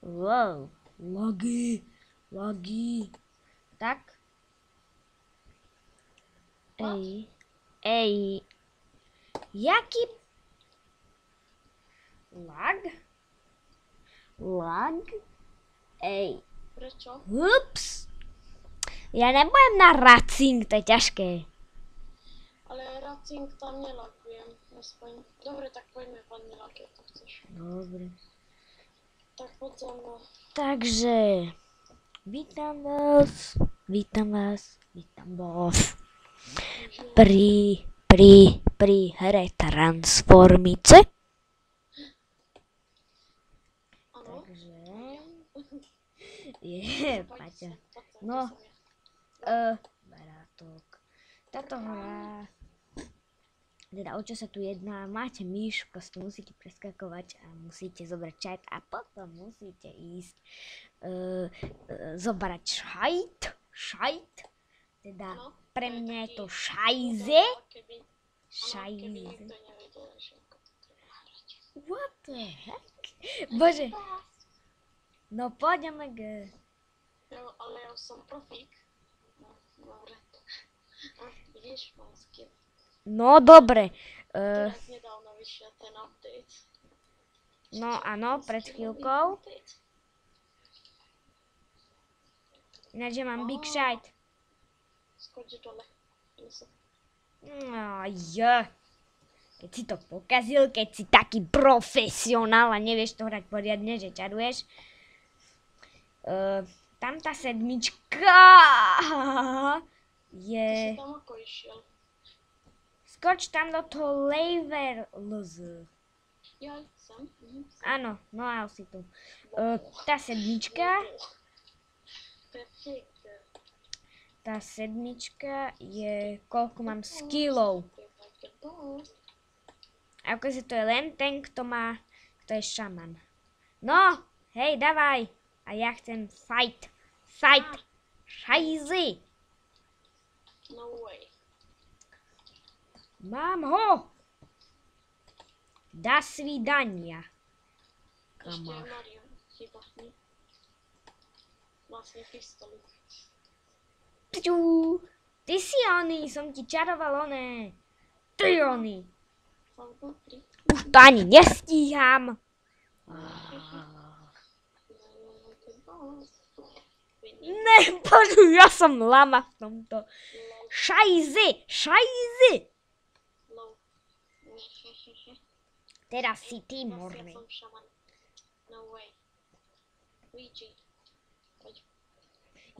Wow, lagy. Tak. Ej, jaký lag? Lag? Ej. Prečo? Ups. Ja nebudem na racing, to je ťažké. Ale racing tam nelakujem, aspoň. Dobre, tak poďme vanila, keď to chceš. Dobre. Tak poď za mnou. Takže, vítam vás pri hre Transformice. Áno? Takže, Paťa. Poď No, som ja. barátok. Táto hra, teda o čo sa tu jedná, máte myš, proste musíte preskakovať a musíte zobrať čajt a potom musíte ísť zobrať šajt, teda Áno, pre to je mňa je taký to šajze. Keby Šajze. nikto nevedel, že ako to treba hrať. What the heck? Bože. No poďme Ale ja už som profík. No, dobre. Vidíš, mám skill. No dobre. Teraz nedávno vyšiel ten update. No áno, pred chvíľkou. Ináč, že mám big shite. Skoč dole. No ja. Keď si to pokazil, keď si taký profesionál a nevieš to hrať poriadne, že čaruješ. Tam tá sedmička je... Ty si tam ako išiel? Skoč tam do toho Leverlz. Ja sem. Áno, no a si tu. Tá sedmička... Perfekt. Tá sedmička je... Koľko mám skillov. A ako si to je len ten, kto má... Kto je šaman. No, hej, davaj. A ja chcem fight. Šajzy. No way. Mám ho. Da svidania. Ešte je Kamáš. Mario. Chyba. Vlastne pistoli. Pťú. Ty si oný, som ti čaroval oné. Ty oný. Som vnútri. Už to ani nestíham. Ne, božu, ja som lama v tomto. Šajzy. Low. Teraz si ty, Ja morný. som šaman. No way. Luigi. Poď.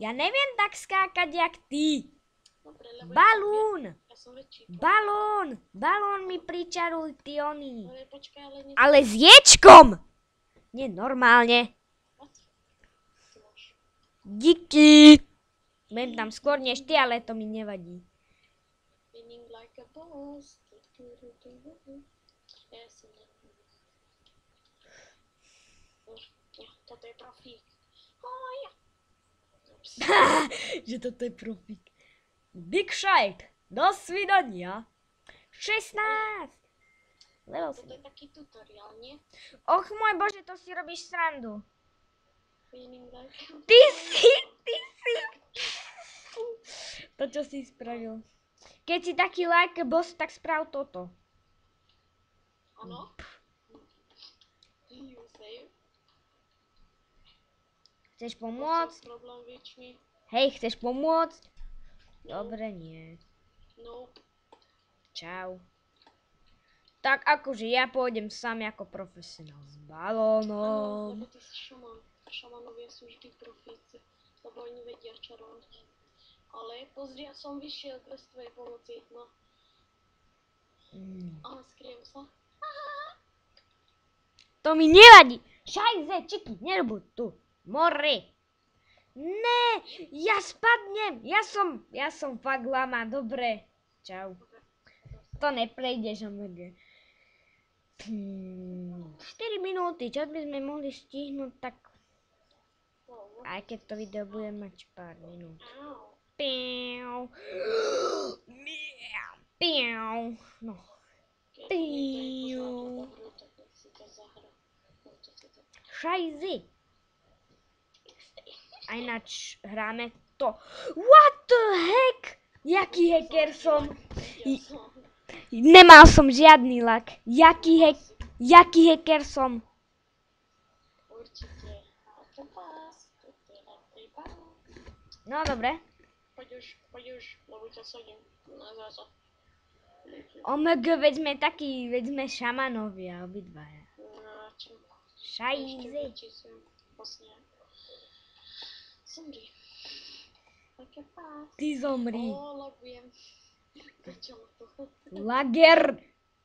Ja neviem tak skákať, jak ty. Dobre, lebo Balún. ja som väčší. Balón mi pričaruj, ty oný. Ale počkaj, ale Ale s ječkom. Nie, normálne. Ty máš. Díky. Budem tam skôr než ty, ale to mi nevadí. Winning like a boss. Ja som ne. Ja, toto je profík. Ja. Že toto je profík. Big shite. Do svidania. 16. Level Toto je si. taký tutoriál, nie? Och môj bože, to si robíš srandu. Winning like a Ty si. To, čo si spravil. Keď si taký like boss, tak sprav toto. Áno? You save. Chceš What's pomôcť? your problem with me? Hej, chceš pomôcť? Dobre, nie. Nope. Čau. Tak akože ja pôjdem sám ako profesionál s Áno, balónom. lebo ty si šaman. Šamanovia sú vždy profíci, lebo oni vedia čarovať. Ale pozri, ja som vyšiel bez tvojej pomoci. No. Aha, skriem sa. To mi nevadí. Šajze, čiky, nerobuď tu. More. Ne, ja spadnem. Ja som fakt lama, dobre. Čau. To neprejdeš, omega. 4 minúty, čo by sme mohli stihnúť, tak aj keď to video bude mať pár minút. Au. Piau. Piau. No. Keď niekto je pozadu dobrú, tak si to zahra. Šajzy. A ináč hráme to. What the heck? Jaký hacker som? Nemal som žiadny lak. Jaký hacker som? Určite. No dobre. Poď už, lebo ťa sadím na zázad. OMG, veď sme šamanovia, obidvaja. Šajze. Zomri. Také pás. Ty zomri. Lagujem. Začalo to. Lager.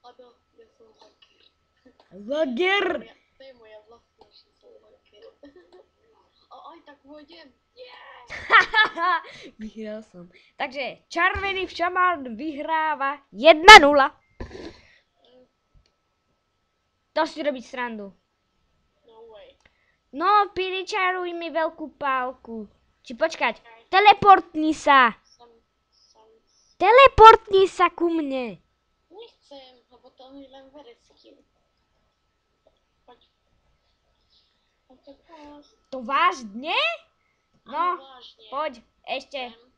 Áno, ja som lager. Lager. To je moja vlastnosť, že som lager. A aj tak vodem. Vyhral som. Takže červený šaman vyhráva 1-0. To si robiť srandu. No way. No, piričaruj mi veľkú pálku. Či počkať, teleportni sa. Teleportni sa ku mne. Nechcem, lebo to mi len vereckým. Poď. To vážne? No, vážne. poď, ešte. Chcem.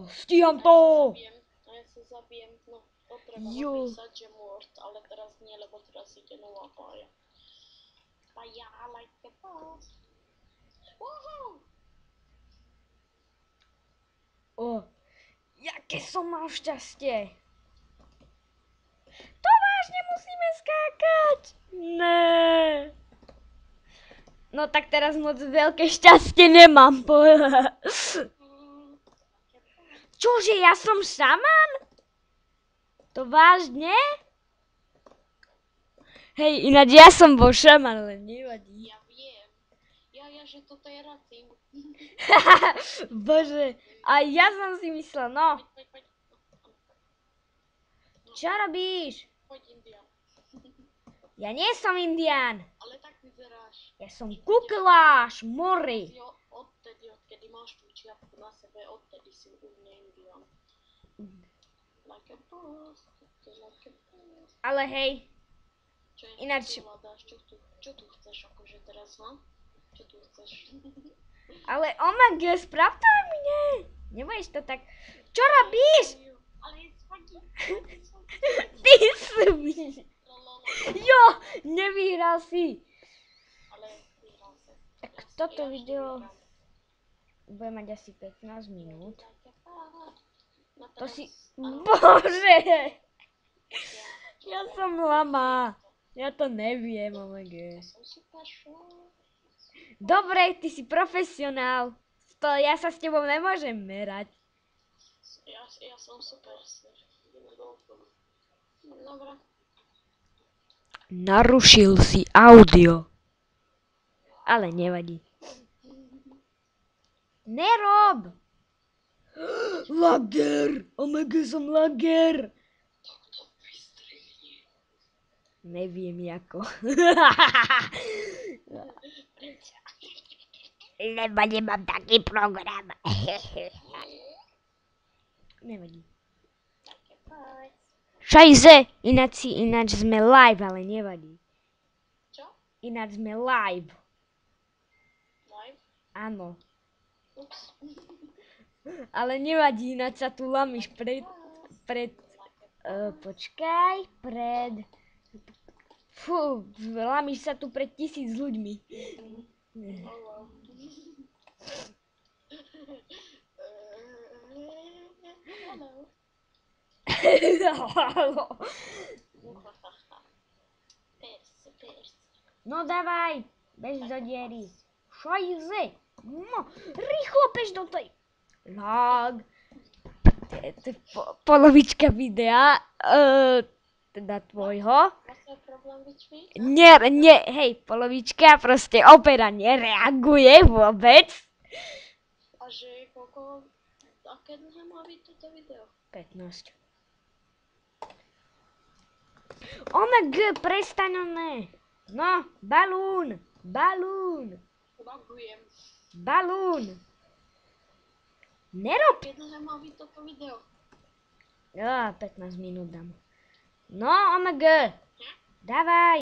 Stíham to. Ja sa zabijem, no to treba napísať, že mort, ale teraz nie, lebo teraz ide nová pája. Pája, like the boss. Woohoo! Jaké som mal šťastie. To vážne musíme skákať.Né. No tak teraz moc veľké šťastie nemám. Čože, ja som šaman? To vážne? Hej, ináč ja som bol šaman, ale nevadí. Ja viem. Ja, že toto je racing. Bože, aj ja som si myslel, no. Poď. Čo robíš? Poď, Indian. Ja nie som Indián. Ale tak vyzeráš. Ja som kukláš, mori. Odkedy máš tú čiapku na sebe, odtedy si u mňa Indian. Like a boss. Ale hej, Čo je? ináč... Čo tu chceš akože teraz, ha? Čo tu chceš? Ale OMG, sprav to aj mne. Nebudeš to tak... Čo robíš? Ale je svadí. Ty si... Jo, nevyhral si. Ale vyhral sa. Tak toto video bude mať asi 15 minút. To si... Bože! Ja som lama. Ja to neviem, OMG. Dobre, ty si profesionál. Ja sa s tebou nemôžem merať. Ja som super. Dobre. Narušil si audio. Ale nevadí. Nerob! Lager! OMG, som lager! Neviem ako. Lebo nemám taký program. Nevadí. Šajze! Ináč sme live, ale nevadí. Čo? Ináč sme live. Live? Áno. Ups. Ale nevadí, ináč sa tu lamíš počkaj, Fú, lamíš sa tu pred 1000 ľuďmi. Hello. No dávaj, bež do diery. Šajze. No, rýchlo bež do tej. Lag. To je polovička videa. Teda tvojho. Nie, hej, polovička, proste opera nereaguje vôbec. A že koľko, aké dlhé má byť toto video? 15. OMG, prestaň oné. No, balún. Lagujem. Balún. Nerob. Aké dlhé má byť toto video? 15 minút dám. No, OMG. Dávaj.